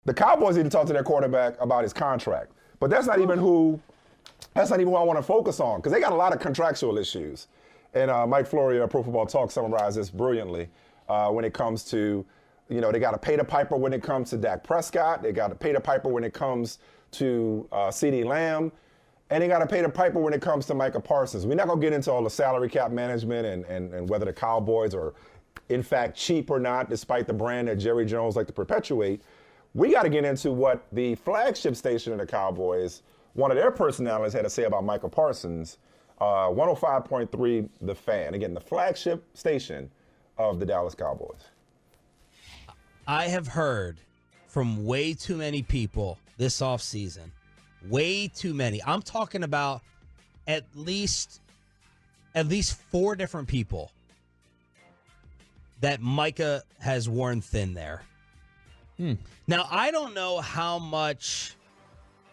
The Cowboys need to talk to their quarterback about his contract. But that's not even who I want to focus on, because they got a lot of contractual issues. And Mike Florio of Pro Football Talk summarized this brilliantly when it comes to, they got to pay the piper when it comes to Dak Prescott. They got to pay the piper when it comes to CeeDee Lamb. And they got to pay the piper when it comes to Micah Parsons. We're not going to get into all the salary cap management and whether the Cowboys are, in fact, cheap or not, despite the brand that Jerry Jones like to perpetuate. We got to get into what the flagship station of the Cowboys, one of their personalities, had to say about Micah Parsons. 105.3 The Fan. Again, the flagship station of the Dallas Cowboys. I have heard from way too many people this offseason. Way too many. I'm talking about at least 4 different people that Micah has worn thin there. Now, I don't know how much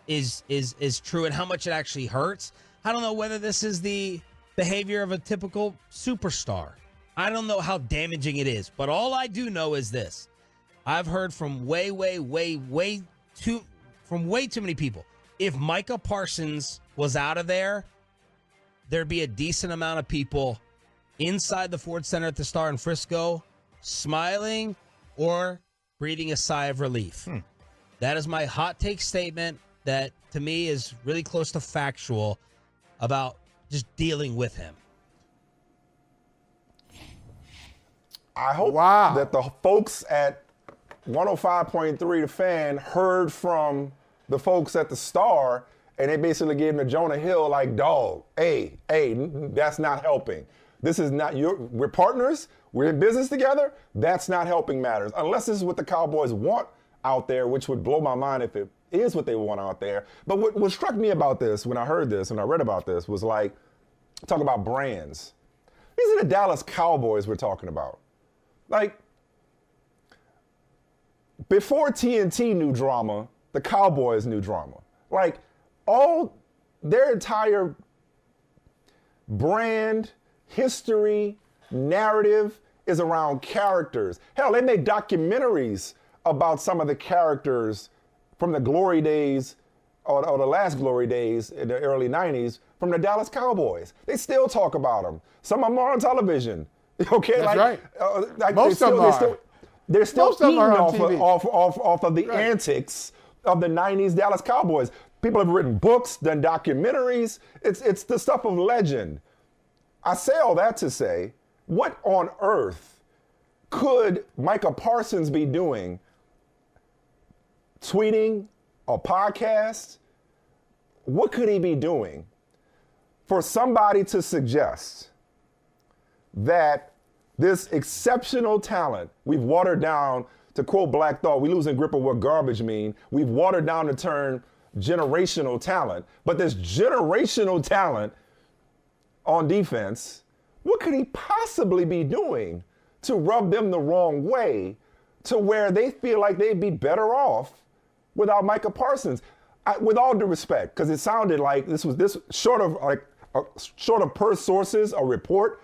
is true and how much it actually hurts. I don't know whether this is the behavior of a typical superstar. I don't know how damaging it is, but all I do know is this. I've heard from way too many people. If Micah Parsons was out of there, there'd be a decent amount of people inside the Ford Center at the Star in Frisco smiling or breathing a sigh of relief. That is my hot take statement that, to me, is really close to factual about just dealing with him. I hope that the folks at 105.3 The Fan heard from the folks at the Star, and they basically gave him the Jonah Hill, like, dog, hey, that's not helping. This is not, we're partners, we're in business together, that's not helping matters. Unless this is what the Cowboys want out there, which would blow my mind if it is what they want out there. But what struck me about this, when I heard this and I read about this, was like, talk about brands. These are the Dallas Cowboys we're talking about. Like, before TNT knew drama, the Cowboys knew drama. Like, all their entire brand, history, narrative is around characters. Hell, they made documentaries about some of the characters from the glory days or the last glory days in the early 90s from the Dallas Cowboys. They still talk about them. Some of them are on television. Okay, that's right. Like most of them are. They're still eating off of the right. antics of the 90s Dallas Cowboys. People have written books, done documentaries. It's the stuff of legend. I say all that to say, what on earth could Micah Parsons be doing? Tweeting, a podcast? What could he be doing for somebody to suggest that this exceptional talent we've watered down, to quote Black Thought, we losing grip of what garbage mean. We've watered down the term generational talent, but this generational talent on defense, what could he possibly be doing to rub them the wrong way to where they feel like they'd be better off without Micah Parsons? With all due respect, because it sounded like this short of per sources, a report,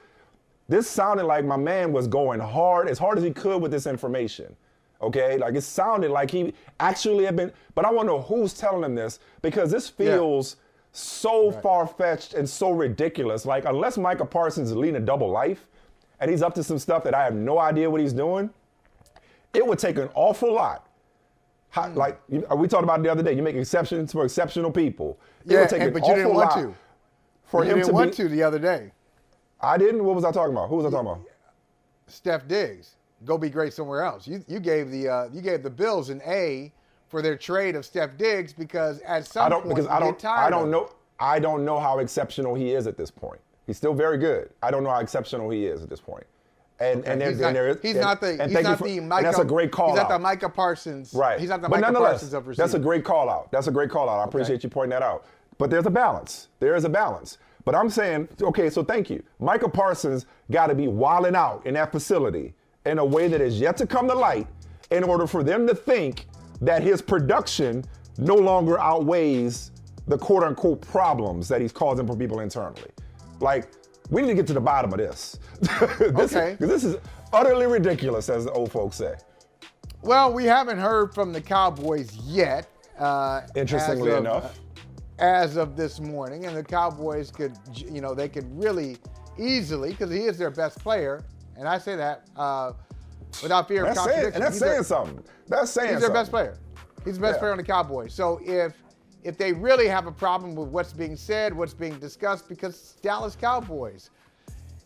this sounded like my man was going hard as he could with this information. Okay, like it sounded like he actually had been, but I want to know who's telling him this, because this feels so far-fetched and so ridiculous. Like, unless Micah Parsons is leading a double life and he's up to some stuff that I have no idea what he's doing, it would take an awful lot. Like we talked about the other day, you make exceptions for exceptional people. It would take an but awful you didn't want lot to. For you him didn't to want to the other day. I didn't? What was I talking about? Who was I talking about? Steph Diggs. Go be great somewhere else. You gave the Bills an A for their trade of Steph Diggs because at some point you get tired of it. I don't know how exceptional he is at this point. He's still very good. I don't know how exceptional he is at this point. And he's not the Micah. That's a great call out. He's not the Micah Parsons. Right. He's not the but Micah Parsons of receiver. That's a great call out. I appreciate you pointing that out. But there's a balance. There is a balance. But I'm saying, okay, so thank you. Micah Parsons got to be wilding out in that facility in a way that is yet to come to light in order for them to think that his production no longer outweighs the quote-unquote problems that he's causing for people internally. Like, we need to get to the bottom of this. Because this is utterly ridiculous, as the old folks say. Well, we haven't heard from the Cowboys yet. Interestingly enough. As of this morning, and the Cowboys could, they could really easily, because he is their best player, and I say that without fear of contradiction. And that's saying something. That's saying he's their best player. He's the best player on the Cowboys. So if they really have a problem with what's being said, what's being discussed, because Dallas Cowboys,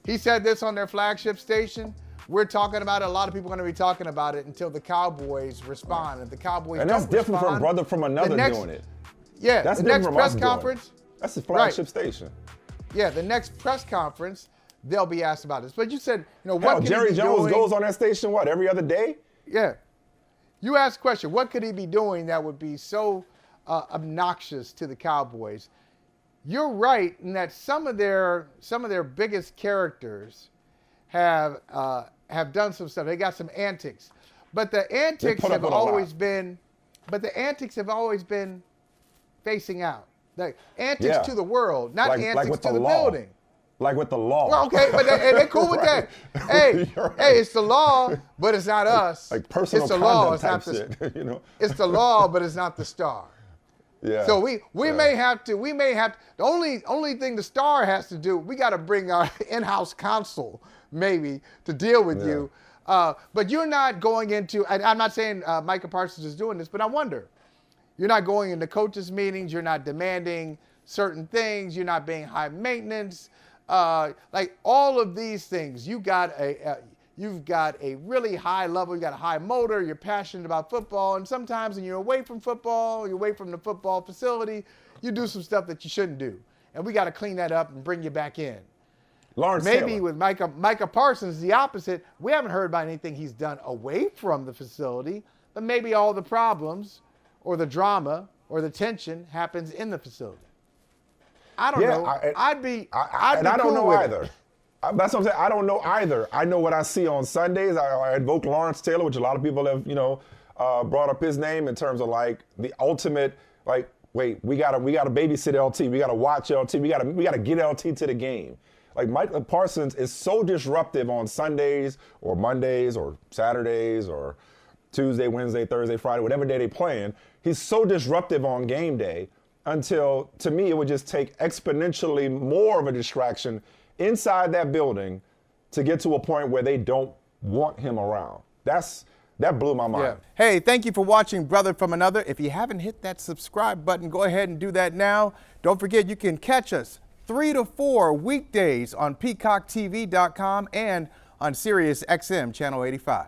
he said this on their flagship station. We're talking about it. A lot of people are going to be talking about it until the Cowboys respond. If the Cowboys and that's different from brother from another doing it. Yeah, that's the next press conference. That's the flagship station. Yeah, the next press conference, they'll be asked about this. But you said, what Jerry Jones goes on that station, every other day? Yeah. You asked the question, what could he be doing that would be so obnoxious to the Cowboys? You're right in that some of their biggest characters have done some stuff. They got some antics, but the antics have always been facing out. Like antics to the world, not antics to the building. Like with the law. Well, okay, but they're cool with that. Hey, it's the law, but it's not us. Like personal it's the conduct law, it's type not the, shit, It's the law, but it's not the star. Yeah. So we may have to. The only thing the star has to do, we got to bring our in-house counsel maybe to deal with you. But you're not going into. I'm not saying Micah Parsons is doing this, but I wonder. You're not going into coaches' meetings. You're not demanding certain things. You're not being high maintenance. Like all of these things, you've got a really high level. You got a high motor. You're passionate about football, and sometimes when you're away from football, you're away from the football facility, you do some stuff that you shouldn't do, and we got to clean that up and bring you back in. Lawrence Maybe Taylor. with Micah Parsons, the opposite. We haven't heard about anything he's done away from the facility, but maybe all the problems or the drama or the tension happens in the facility. I don't know. I don't know either. That's what I'm saying. I don't know either. I know what I see on Sundays. I invoke Lawrence Taylor, which a lot of people have, brought up his name in terms of like the ultimate, like, wait, we gotta babysit LT. We gotta watch LT. We gotta get LT to the game. Like Micah Parsons is so disruptive on Sundays or Mondays or Saturdays or Tuesday, Wednesday, Thursday, Friday, whatever day they're playing. He's so disruptive on game day until, to me, it would just take exponentially more of a distraction inside that building to get to a point where they don't want him around. That blew my mind. Yeah. Hey, thank you for watching Brother from Another. If you haven't hit that subscribe button, go ahead and do that now. Don't forget you can catch us 3 to 4 weekdays on PeacockTV.com and on Sirius XM Channel 85.